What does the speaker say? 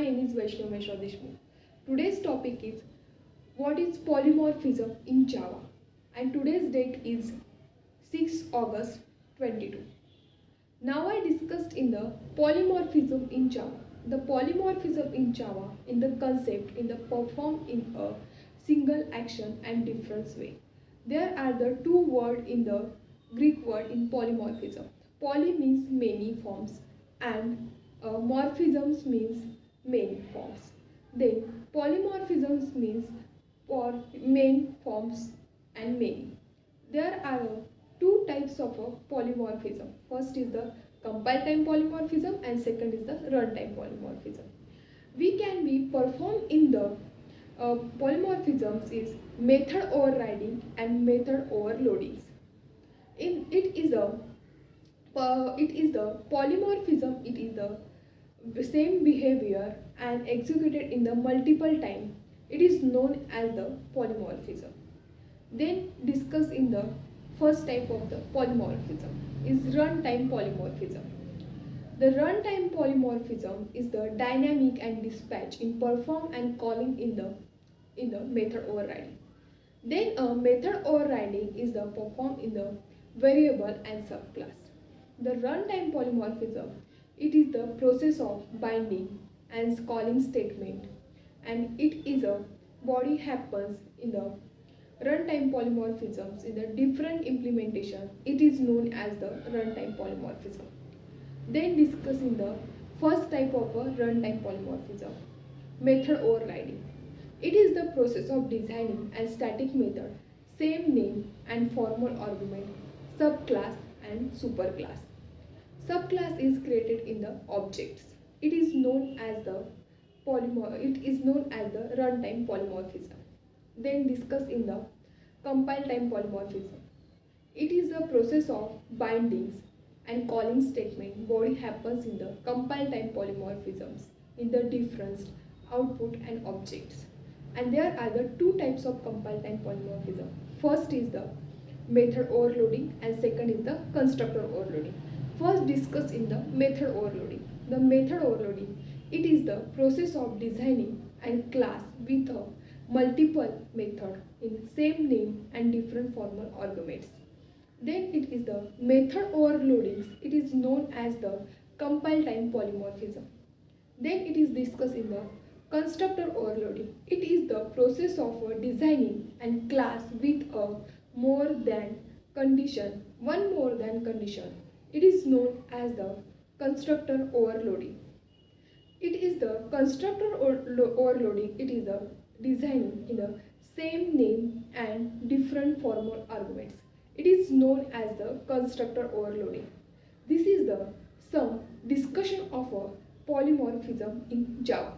name is Vaishnavi Mishra Deshmukh. Today's topic is what is polymorphism in Java, and today's date is 6 August 22. Now I discussed in the polymorphism in Java. The polymorphism in Java in the concept in the perform in a single action and different way. There are the two words in the Greek word in polymorphism. Poly means many forms and morphisms means many forms. Then polymorphisms means for main forms and many. There are two types of polymorphism. First is the compile time polymorphism and second is the runtime polymorphism. We can be performed in the polymorphisms is method overriding and method overloadings. It is the polymorphism. It is the same behavior and executed in the multiple time. It is known as the polymorphism. Then discuss in the first type of the polymorphism is runtime polymorphism. The runtime polymorphism is the dynamic and dispatch in perform and calling in the method overriding. Then a method overriding is the perform in the variable and subclass. The runtime polymorphism, it is the process of binding and calling statement, and it is a body happens in the runtime polymorphisms in the different implementation. It is known as the runtime polymorphism. Then discussing the first type of a runtime polymorphism, method overriding. It is the process of designing a static method, same name and formal argument, subclass and superclass. Subclass is created in the objects. It is known as the runtime polymorphism. Then discuss in the compile time polymorphism. It is the process of bindings and calling statement body happens in the compile time polymorphisms in the different output and objects. And there are the two types of compile time polymorphism. First is the method overloading and second is the constructor overloading. First discuss in the method overloading. The method overloading, it is the process of designing and class with a multiple method in same name and different formal arguments. Then it is the method overloadings. It is known as the compile time polymorphism. Then it is discussed in the constructor overloading. It is the process of designing and class with a more than condition, one more than condition. It is known as the constructor overloading. It is the constructor overloading. It is the designing in the same name and different formal arguments. It is known as the constructor overloading. This is the some discussion of a polymorphism in Java.